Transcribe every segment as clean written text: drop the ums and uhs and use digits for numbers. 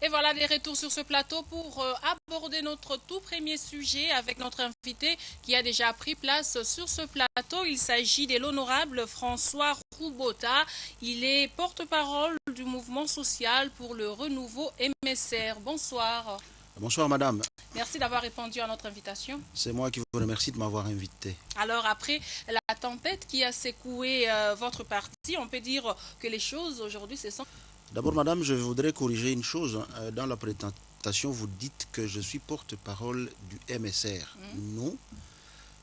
Et voilà des retours sur ce plateau pour aborder notre tout premier sujet avec notre invité qui a déjà pris place sur ce plateau. Il s'agit de l'honorable François Roubota. Il est porte-parole du mouvement social pour le renouveau MSR. Bonsoir. Bonsoir madame, Merci d'avoir répondu à notre invitation. c'est moi qui vous remercie de m'avoir invité. Alors après la tempête qui a secoué votre parti, on peut dire que les choses aujourd'hui se sont... D'abord madame, je voudrais corriger une chose. Dans la présentation, vous dites que je suis porte-parole du MSR. Non,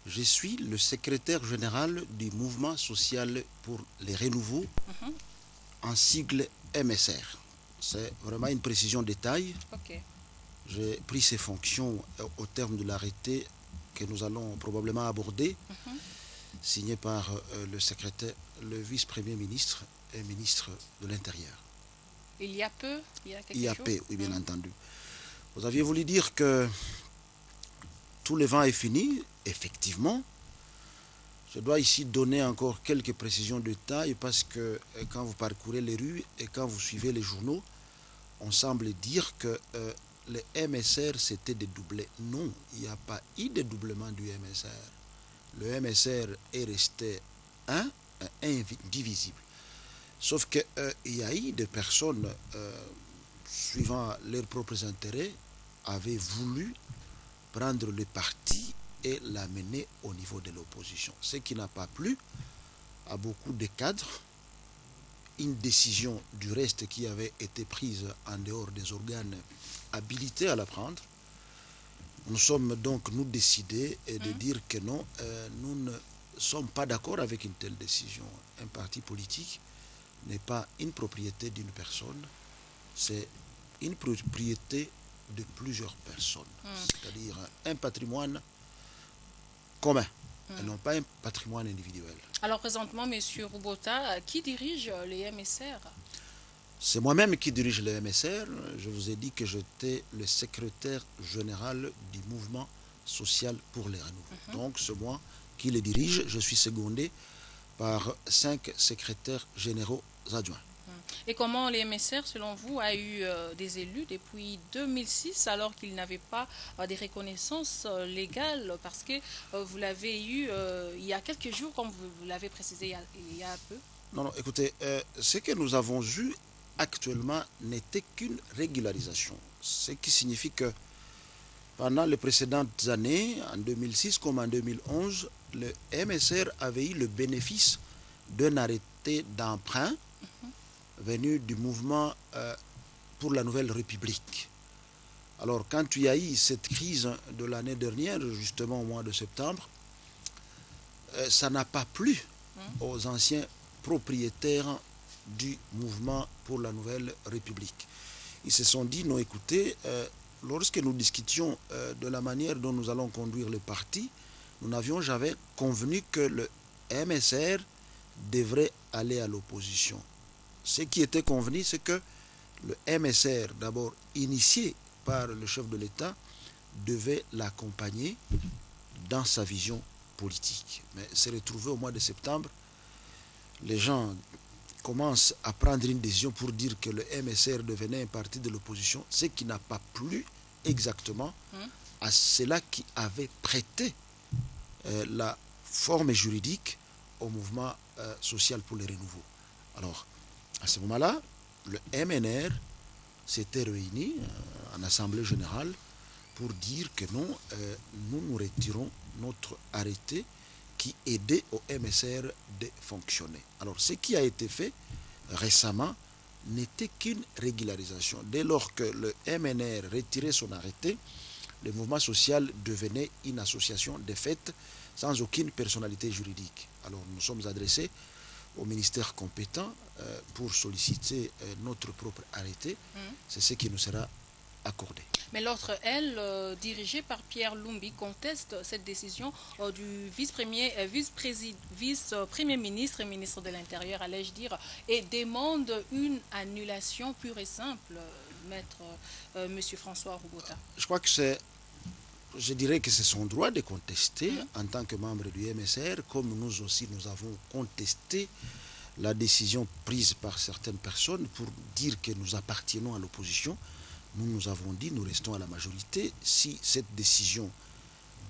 je suis le secrétaire général du mouvement social pour les renouveaux, en sigle MSR. C'est vraiment une précision de taille. Ok. J'ai pris ces fonctions au terme de l'arrêté que nous allons probablement aborder, signé par le vice-premier ministre et ministre de l'Intérieur. Il y a peu, il y a quelque IAP, chose. oui, bien entendu. Vous aviez voulu dire que tout le vent est fini. Effectivement, je dois ici donner encore quelques précisions de taille parce que quand vous parcourez les rues et quand vous suivez les journaux, on semble dire que le MSR s'était dédoublé. Non, il n'y a pas eu de dédoublement du MSR. Le MSR est resté indivisible. Sauf qu'il y a eu des personnes, suivant leurs propres intérêts, avaient voulu prendre le parti et l'amener au niveau de l'opposition. Ce qui n'a pas plu à beaucoup de cadres. Une décision du reste qui avait été prise en dehors des organes habilités à la prendre. Nous sommes donc, nous, décidés de dire que non, nous ne sommes pas d'accord avec une telle décision. Un parti politique n'est pas une propriété d'une personne, c'est une propriété de plusieurs personnes. C'est-à-dire un patrimoine commun et non pas un patrimoine individuel. Alors présentement, M. Roubota, qui dirige les MSR? C'est moi-même qui dirige le MSR. Je vous ai dit que j'étais le secrétaire général du mouvement social pour les renouveaux. Donc c'est moi qui le dirige. Je suis secondé par 5 secrétaires généraux adjoints. Et comment les MSR, selon vous, a eu des élus depuis 2006 alors qu'ils n'avaient pas des reconnaissances légales parce que vous l'avez eu il y a quelques jours, comme vous l'avez précisé il y a un peu? Non, non, écoutez, ce que nous avons eu actuellement n'était qu'une régularisation. Ce qui signifie que pendant les précédentes années, en 2006 comme en 2011, le MSR avait eu le bénéfice d'un arrêté d'emprunt venu du mouvement pour la Nouvelle République. Alors, quand il y a eu cette crise de l'année dernière, justement au mois de septembre, ça n'a pas plu aux anciens propriétaires du mouvement pour la Nouvelle République. Ils se sont dit, non, écoutez, lorsque nous discutions de la manière dont nous allons conduire le parti, nous n'avions jamais convenu que le MSR devrait aller à l'opposition. Ce qui était convenu, c'est que le MSR, d'abord initié par le chef de l'État, devait l'accompagner dans sa vision politique. Mais s'est retrouvé au mois de septembre, les gens commencent à prendre une décision pour dire que le MSR devenait un parti de l'opposition, ce qui n'a pas plu exactement à ceux-là qui avaient prêté la forme juridique au mouvement social pour les renouveaux. Alors, à ce moment-là, le MNR s'était réuni en assemblée générale pour dire que non, nous retirons notre arrêté qui aidait au MSR de fonctionner. Alors, ce qui a été fait récemment n'était qu'une régularisation. Dès lors que le MNR retirait son arrêté, le mouvement social devenait une association de fait sans aucune personnalité juridique. Alors, nous sommes adressés au ministère compétent pour solliciter notre propre arrêté. C'est ce qui nous sera accordé. Mais l'autre, elle, dirigée par Pierre Lumbi, conteste cette décision du vice-premier ministre et ministre de l'Intérieur, allais-je dire, et demande une annulation pure et simple, maître Monsieur François Roubota. Je crois que je dirais que c'est son droit de contester en tant que membre du MSR, comme nous aussi nous avons contesté la décision prise par certaines personnes pour dire que nous appartenons à l'opposition. nous avons dit, nous restons à la majorité. Si cette décision,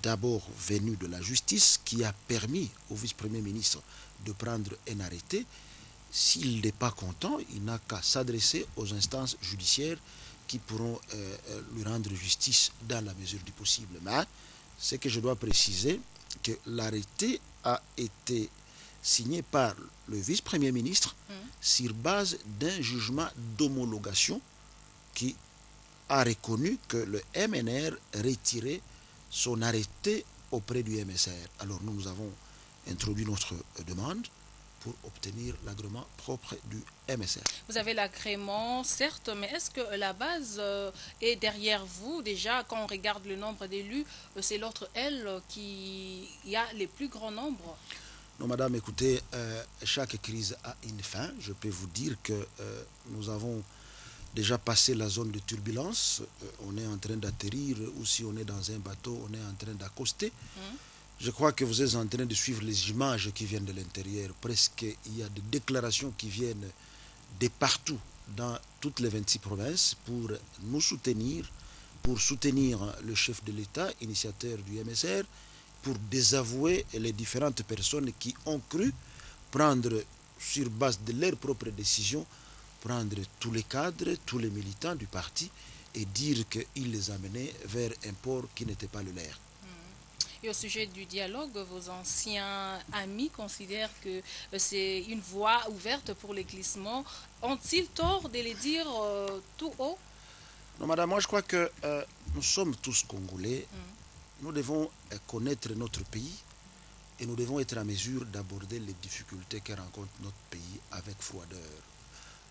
d'abord venue de la justice, qui a permis au vice-premier ministre de prendre un arrêté, s'il n'est pas content, il n'a qu'à s'adresser aux instances judiciaires qui pourront lui rendre justice dans la mesure du possible. Mais ce que je dois préciser, que l'arrêté a été signé par le vice-premier ministre sur base d'un jugement d'homologation qui a reconnu que le MNR retirait son arrêté auprès du MSR. Alors nous avons introduit notre demande pour obtenir l'agrément propre du MSR. Vous avez l'agrément, certes, mais est-ce que la base est derrière vous? Déjà, quand on regarde le nombre d'élus, c'est l'autre L qui a les plus grands nombres. Non, madame, écoutez, chaque crise a une fin. Je peux vous dire que nous avons déjà passé la zone de turbulence. On est en train d'atterrir, ou si on est dans un bateau, on est en train d'accoster. Je crois que vous êtes en train de suivre les images qui viennent de l'intérieur. Presque, il y a des déclarations qui viennent de partout, dans toutes les 26 provinces, pour nous soutenir, pour soutenir le chef de l'État, initiateur du MSR, pour désavouer les différentes personnes qui ont cru prendre, sur base de leurs propres décisions, prendre tous les cadres, tous les militants du parti et dire qu'ils les amenaient vers un port qui n'était pas le leur. Et au sujet du dialogue, vos anciens amis considèrent que c'est une voie ouverte pour les glissements. Ont-ils tort de les dire tout haut? Non, madame, moi je crois que nous sommes tous Congolais. Nous devons connaître notre pays et nous devons être en mesure d'aborder les difficultés que rencontre notre pays avec froideur.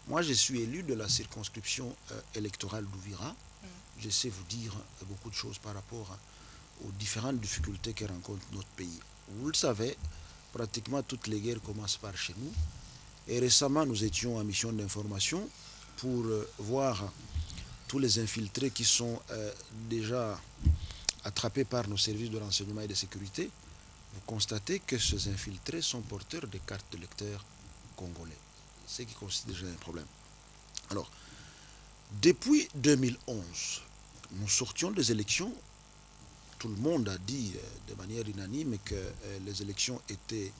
Moi, je suis élu de la circonscription électorale d'Ouvira. Je sais vous dire beaucoup de choses par rapport aux différentes difficultés que rencontre notre pays. Vous le savez, pratiquement toutes les guerres commencent par chez nous. Et récemment, nous étions en mission d'information pour voir tous les infiltrés qui sont déjà attrapés par nos services de renseignement et de sécurité. Vous constatez que ces infiltrés sont porteurs de cartes de lecteurs congolais, ce qui constitue déjà un problème. Alors, depuis 2011, nous sortions des élections. Tout le monde a dit de manière unanime que les élections étaient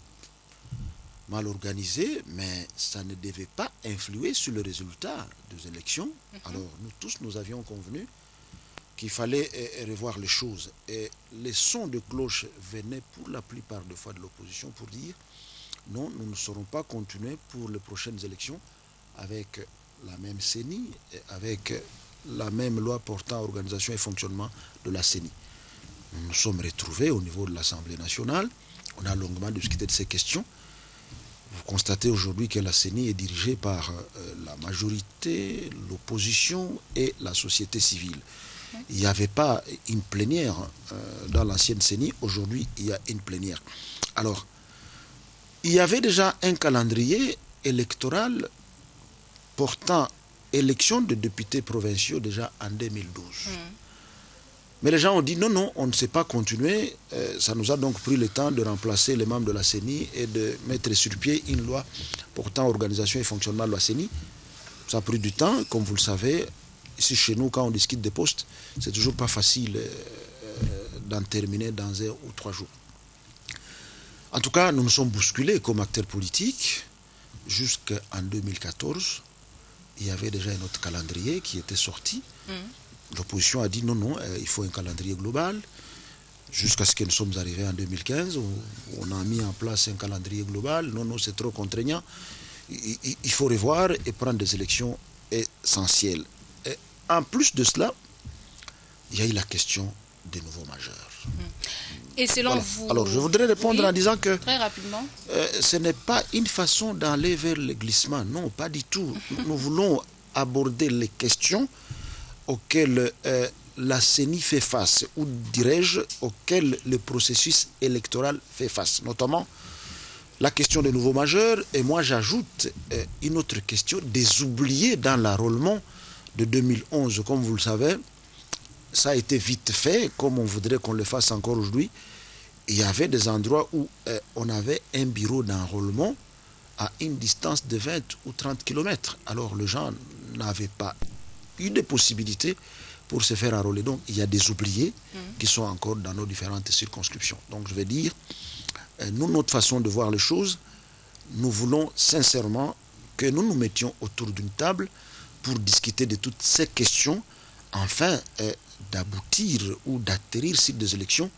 mal organisées, mais ça ne devait pas influer sur le résultat des élections. Alors, nous tous, nous avions convenu qu'il fallait revoir les choses. Et les sons de cloche venaient pour la plupart des fois de l'opposition pour dire non, nous ne saurons pas continuer pour les prochaines élections avec la même CENI, avec la même loi portant organisation et fonctionnement de la CENI. Nous nous sommes retrouvés au niveau de l'Assemblée nationale. On a longuement discuté de ces questions. Vous constatez aujourd'hui que la CENI est dirigée par la majorité, l'opposition et la société civile. Il n'y avait pas une plénière dans l'ancienne CENI. Aujourd'hui, il y a une plénière. Alors, il y avait déjà un calendrier électoral portant élection de députés provinciaux déjà en 2012. Mais les gens ont dit non, non, on ne sait pas continuer. Ça nous a donc pris le temps de remplacer les membres de la CENI et de mettre sur pied une loi portant organisation et fonctionnement de la CENI. Ça a pris du temps, comme vous le savez. Ici, chez nous, quand on discute des postes, c'est toujours pas facile d'en terminer dans 1 ou 3 jours. En tout cas, nous nous sommes bousculés comme acteurs politiques. Jusqu'en 2014, il y avait déjà un autre calendrier qui était sorti. L'opposition a dit non, non, il faut un calendrier global. Jusqu'à ce que nous sommes arrivés en 2015, où on a mis en place un calendrier global. Non, non, c'est trop contraignant. Il faut revoir et prendre des élections essentielles. Et en plus de cela, il y a eu la question des nouveaux majeurs. Et selon vous... Alors, je voudrais répondre en disant que très rapidement, ce n'est pas une façon d'aller vers le glissement. Non, pas du tout. Nous voulons aborder les questions auxquelles la CENI fait face, ou dirais-je, auxquelles le processus électoral fait face, notamment la question des nouveaux majeurs, et moi j'ajoute une autre question, des oubliés dans l'enrôlement de 2011. Comme vous le savez, ça a été vite fait, comme on voudrait qu'on le fasse encore aujourd'hui. Il y avait des endroits où on avait un bureau d'enrôlement à une distance de 20 ou 30 km. Alors les gens n'avaient pas eu des possibilités pour se faire enrôler. Donc, il y a des oubliés qui sont encore dans nos différentes circonscriptions. Donc, je vais dire, nous, notre façon de voir les choses, nous voulons sincèrement que nous nous mettions autour d'une table pour discuter de toutes ces questions, afin d'aboutir ou d'atterrir sur des élections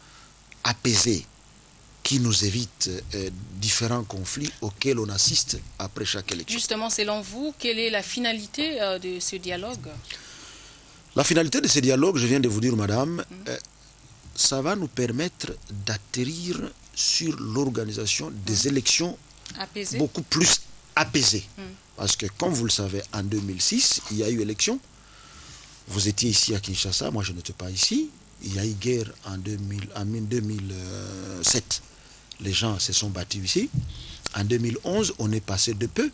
apaisées, qui nous évitent différents conflits auxquels on assiste après chaque élection. Justement, selon vous, quelle est la finalité de ce dialogue? La finalité de ce dialogue, je viens de vous dire, madame, ça va nous permettre d'atterrir sur l'organisation des élections beaucoup plus apaisées. Parce que, comme vous le savez, en 2006, il y a eu élection. Vous étiez ici à Kinshasa, moi je n'étais pas ici. Il y a eu guerre en 2007. Les gens se sont battus ici. En 2011, on est passé de peu.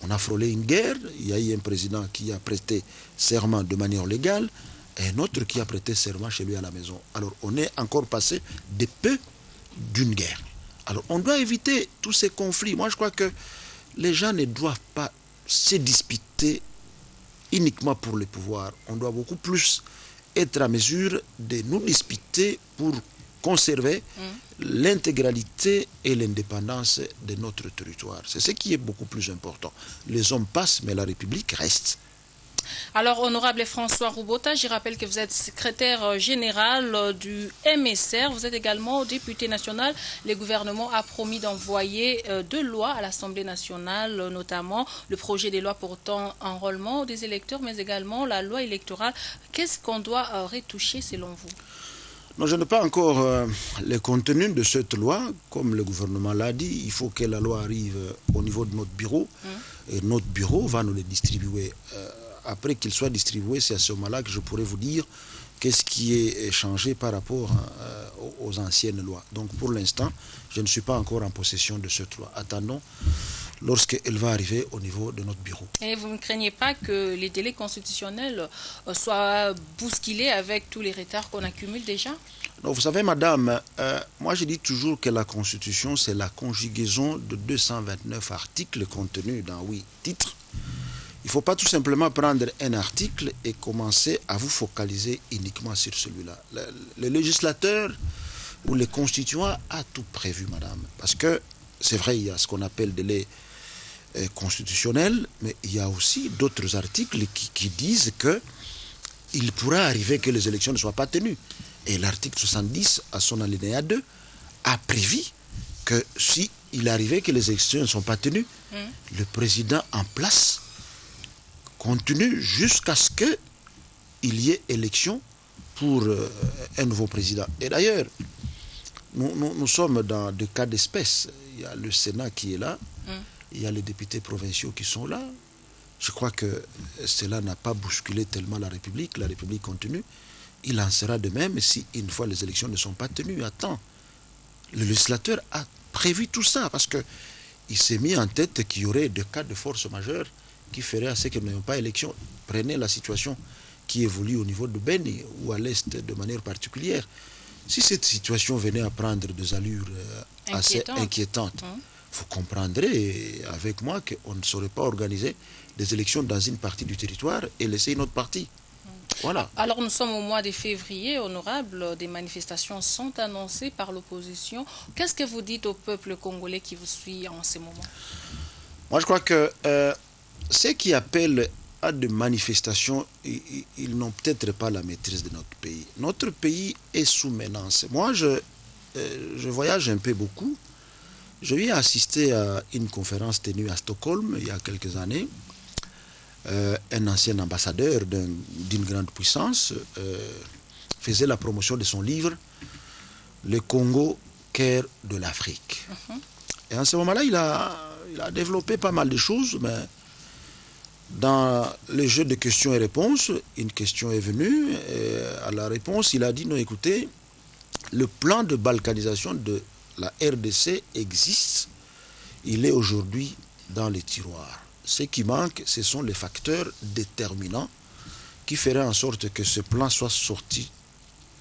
On a frôlé une guerre. Il y a eu un président qui a prêté serment de manière légale et un autre qui a prêté serment chez lui à la maison. Alors, on est encore passé de peu d'une guerre. Alors, on doit éviter tous ces conflits. Moi, je crois que les gens ne doivent pas se disputer uniquement pour le pouvoir. On doit beaucoup plus être à mesure de nous disputer pour conserver l'intégralité et l'indépendance de notre territoire. C'est ce qui est beaucoup plus important. Les hommes passent, mais la République reste. Alors, honorable François Roubota, je rappelle que vous êtes secrétaire général du MSR. Vous êtes également député national. Le gouvernement a promis d'envoyer 2 lois à l'Assemblée nationale, notamment le projet de loi portant enrôlement des électeurs, mais également la loi électorale. Qu'est-ce qu'on doit retoucher selon vous? Non, je n'ai pas encore le contenu de cette loi. Comme le gouvernement l'a dit, il faut que la loi arrive au niveau de notre bureau. Et notre bureau va nous le distribuer. Après qu'il soit distribué, c'est à ce moment-là que je pourrais vous dire qu'est-ce qui est changé par rapport aux anciennes lois. Donc pour l'instant, je ne suis pas encore en possession de cette loi. Attendons lorsqu'elle va arriver au niveau de notre bureau. Et vous ne craignez pas que les délais constitutionnels soient bousculés avec tous les retards qu'on accumule déjà? Non, vous savez, madame, moi je dis toujours que la Constitution, c'est la conjugaison de 229 articles contenus dans 8 titres. Il ne faut pas tout simplement prendre un article et commencer à vous focaliser uniquement sur celui-là. Le législateur ou le constituant a tout prévu, madame. Parce que c'est vrai, il y a ce qu'on appelle délai constitutionnel, mais il y a aussi d'autres articles qui disent qu'il pourra arriver que les élections ne soient pas tenues. Et l'article 70, à son alinéa 2, a prévu que s'il arrivait que les élections ne sont pas tenues, le président en place continue jusqu'à ce qu'il y ait élection pour un nouveau président. Et d'ailleurs, nous sommes dans des cas d'espèce. Il y a le Sénat qui est là, il y a les députés provinciaux qui sont là. Je crois que cela n'a pas bousculé tellement la République continue. Il en sera de même si une fois les élections ne sont pas tenues à temps. Le législateur a prévu tout ça parce qu'il s'est mis en tête qu'il y aurait des cas de force majeure qui ferait à ce que nous n'ayons pas élection. Prenez la situation qui évolue au niveau de Beni ou à l'Est de manière particulière. Si cette situation venait à prendre des allures assez inquiétantes, vous comprendrez avec moi qu'on ne saurait pas organiser des élections dans une partie du territoire et laisser une autre partie. Voilà. Alors nous sommes au mois de février, honorable, des manifestations sont annoncées par l'opposition. Qu'est-ce que vous dites au peuple congolais qui vous suit en ce moment? Moi je crois que ceux qui appellent à des manifestations, ils n'ont peut-être pas la maîtrise de notre pays. Notre pays est sous menace. Moi, je voyage un peu beaucoup. Je viens assister à une conférence tenue à Stockholm il y a quelques années. Un ancien ambassadeur d'une grande puissance faisait la promotion de son livre « Le Congo, cœur de l'Afrique ». Et en ce moment-là, il a développé pas mal de choses, mais dans le jeu de questions et réponses, une question est venue, et à la réponse, il a dit, non, écoutez, le plan de balkanisation de la RDC existe, il est aujourd'hui dans les tiroirs. Ce qui manque, ce sont les facteurs déterminants qui feraient en sorte que ce plan soit sorti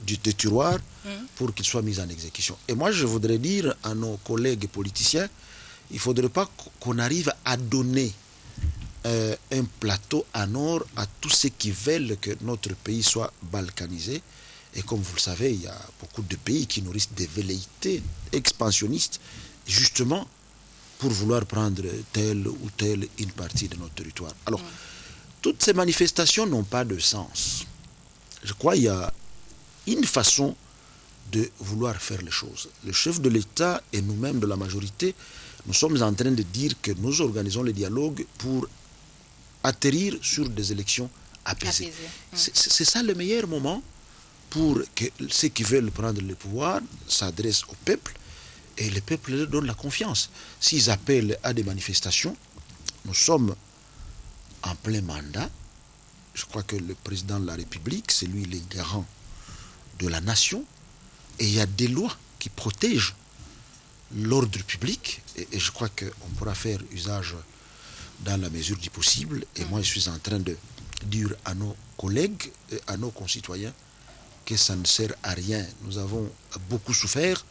du tiroir pour qu'il soit mis en exécution. Et moi, je voudrais dire à nos collègues politiciens, il ne faudrait pas qu'on arrive à donner un plateau en or à tous ceux qui veulent que notre pays soit balkanisé. Et comme vous le savez, il y a beaucoup de pays qui nourrissent des velléités expansionnistes, justement pour vouloir prendre telle ou telle une partie de notre territoire. Alors, toutes ces manifestations n'ont pas de sens. Je crois qu'il y a une façon de vouloir faire les choses. Le chef de l'État et nous-mêmes de la majorité, nous sommes en train de dire que nous organisons le dialogue pour atterrir sur des élections apaisées. C'est ça le meilleur moment pour que ceux qui veulent prendre le pouvoir s'adressent au peuple et le peuple leur donne la confiance. S'ils appellent à des manifestations, nous sommes en plein mandat. Je crois que le président de la République, c'est lui le garant de la nation. Et il y a des lois qui protègent l'ordre public. Et je crois qu'on pourra faire usage dans la mesure du possible. Et moi, je suis en train de dire à nos collègues et à nos concitoyens que ça ne sert à rien. Nous avons beaucoup souffert.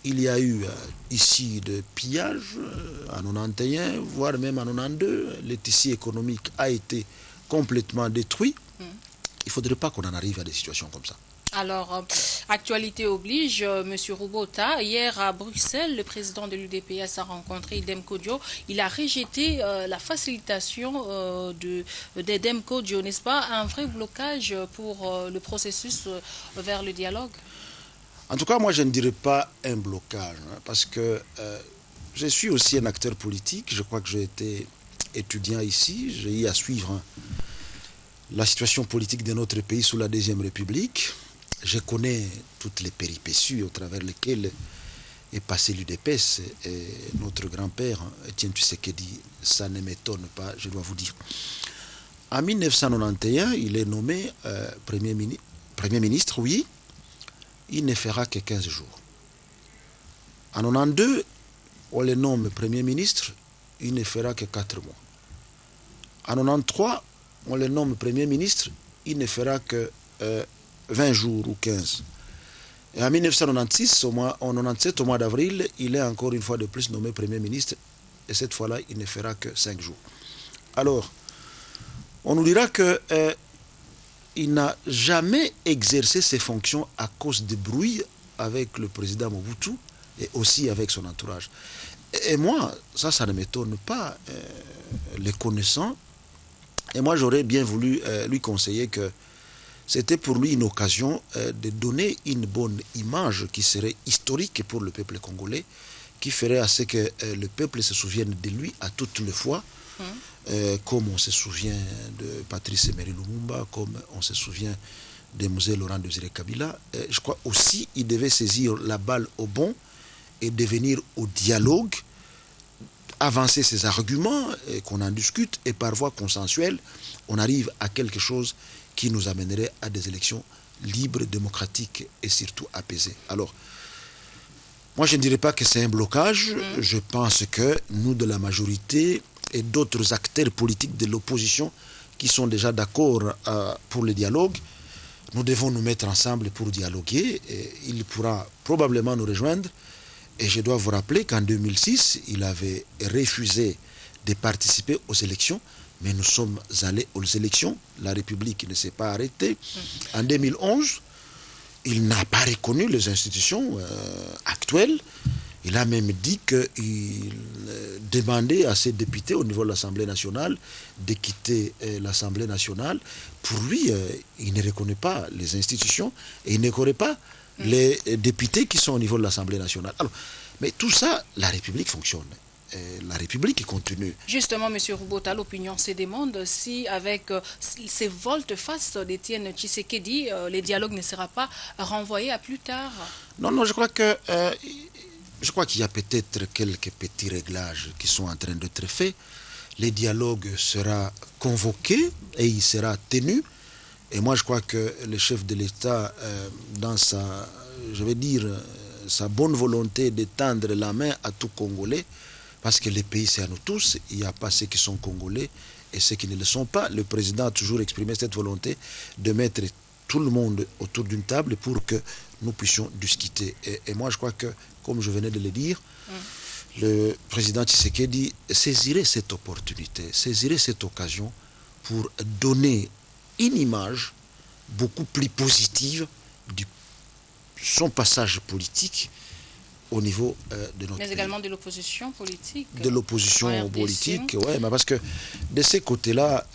Il y a eu ici de pillages en 91, voire même en 92. Le tissu économique a été complètement détruit. Il ne faudrait pas qu'on en arrive à des situations comme ça. Alors, actualité oblige, M. Roubota. Hier à Bruxelles, le président de l'UDPS a rencontré Idem Kodio. Il a rejeté la facilitation d'Idem Kodio, n'est-ce pas? Un vrai blocage pour le processus vers le dialogue? En tout cas, moi, je ne dirais pas un blocage, parce que je suis aussi un acteur politique. Je crois que j'ai été étudiant ici. J'ai eu à suivre la situation politique de notre pays sous la Deuxième République. Je connais toutes les péripéties au travers lesquelles est passé l'UDPS et notre grand-père, Étienne Tshisekedi. Ça ne m'étonne pas, je dois vous dire. En 1991, il est nommé Premier ministre, oui. Il ne fera que 15 jours. En 92, on le nomme Premier ministre, il ne fera que 4 mois. En 93, on le nomme Premier ministre, il ne fera que 20 jours ou 15. Et en 1996, en 97, au mois d'avril, il est encore une fois de plus nommé Premier ministre, et cette fois-là, il ne fera que 5 jours. Alors, on nous dira que il n'a jamais exercé ses fonctions à cause de bruit avec le président Mobutu et aussi avec son entourage. Et moi, ça ne m'étonne pas, les connaissant. Et moi, j'aurais bien voulu lui conseiller que c'était pour lui une occasion de donner une bonne image qui serait historique pour le peuple congolais, qui ferait à ce que le peuple se souvienne de lui à toutes les fois. Comme on se souvient de Patrice Emery Lumumba, comme on se souvient de Mzee Laurent Désiré Kabila. Je crois aussi qu'il devait saisir la balle au bon et devenir au dialogue, avancer ses arguments, qu'on en discute, et par voie consensuelle, on arrive à quelque chose qui nous amènerait à des élections libres, démocratiques et surtout apaisées. Alors, moi je ne dirais pas que c'est un blocage. Je pense que nous de la majorité et d'autres acteurs politiques de l'opposition qui sont déjà d'accord pour le dialogue, nous devons nous mettre ensemble pour dialoguer. Et il pourra probablement nous rejoindre. Et je dois vous rappeler qu'en 2006, il avait refusé de participer aux élections, mais nous sommes allés aux élections. La République ne s'est pas arrêtée. En 2011, il n'a pas reconnu les institutions actuelles. Il a même dit qu'il demandait à ses députés au niveau de l'Assemblée nationale de quitter l'Assemblée nationale. Pour lui, il ne reconnaît pas les institutions et il ne reconnaît pas les députés qui sont au niveau de l'Assemblée nationale. Alors, mais tout ça, la République fonctionne. La République continue. Justement, M. Roubota, l'opinion se demande si avec ces volte-face d'Étienne Tshisekedi, le dialogue ne sera pas renvoyé à plus tard. Non, je crois que... Je crois qu'il y a peut-être quelques petits réglages qui sont en train d'être faits. Le dialogue sera convoqué et il sera tenu. Et moi, je crois que le chef de l'État, dans sa, je vais dire, sa bonne volonté de tendre la main à tout Congolais, parce que le pays, c'est à nous tous. Il n'y a pas ceux qui sont Congolais et ceux qui ne le sont pas. Le président a toujours exprimé cette volonté de mettre tout le monde autour d'une table pour que nous puissions discuter. Et moi, je crois que, comme je venais de le dire, le président Tshisekedi saisirait cette opportunité, saisirait cette occasion pour donner une image beaucoup plus positive de son passage politique au niveau de notre Mais pays. également de l'opposition politique. De l'opposition politique, oui, mais parce que de ces côtés-là,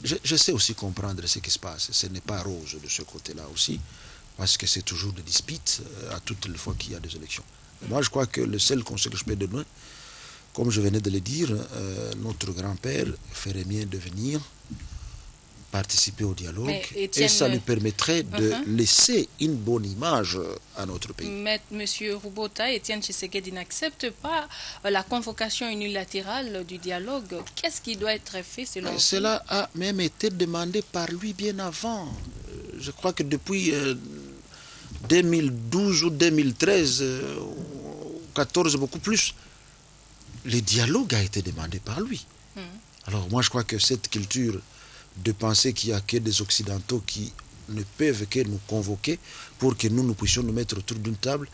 je sais aussi comprendre ce qui se passe. Ce n'est pas rose de ce côté-là aussi, parce que c'est toujours des disputes à toutes les fois qu'il y a des élections. Moi, je crois que le seul conseil que je peux donner, comme je venais de le dire, notre grand-père ferait bien de venir participer au dialogue et ça lui permettrait de laisser une bonne image à notre pays. Mais M. Roubota, Étienne Tshisekedi n'accepte pas la convocation unilatérale du dialogue. Qu'est-ce qui doit être fait selon vous? Cela a même été demandé par lui bien avant. Je crois que depuis 2012 ou 2013, 2014, beaucoup plus, le dialogue a été demandé par lui. Alors moi je crois que cette culture de penser qu'il n'y a que des Occidentaux qui ne peuvent que nous convoquer pour que nous puissions nous mettre autour d'une table,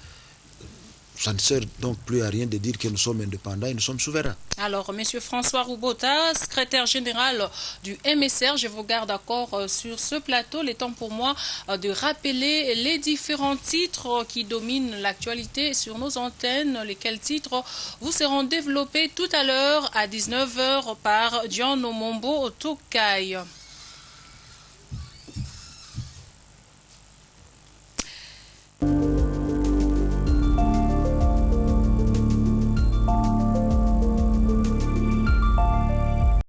ça ne sert donc plus à rien de dire que nous sommes indépendants et nous sommes souverains. Alors, M. François Roubota, secrétaire général du MSR, je vous garde d'accord sur ce plateau. Il est temps pour moi de rappeler les différents titres qui dominent l'actualité sur nos antennes. Lesquels titres vous seront développés tout à l'heure à 19h par John Omombo Tokai.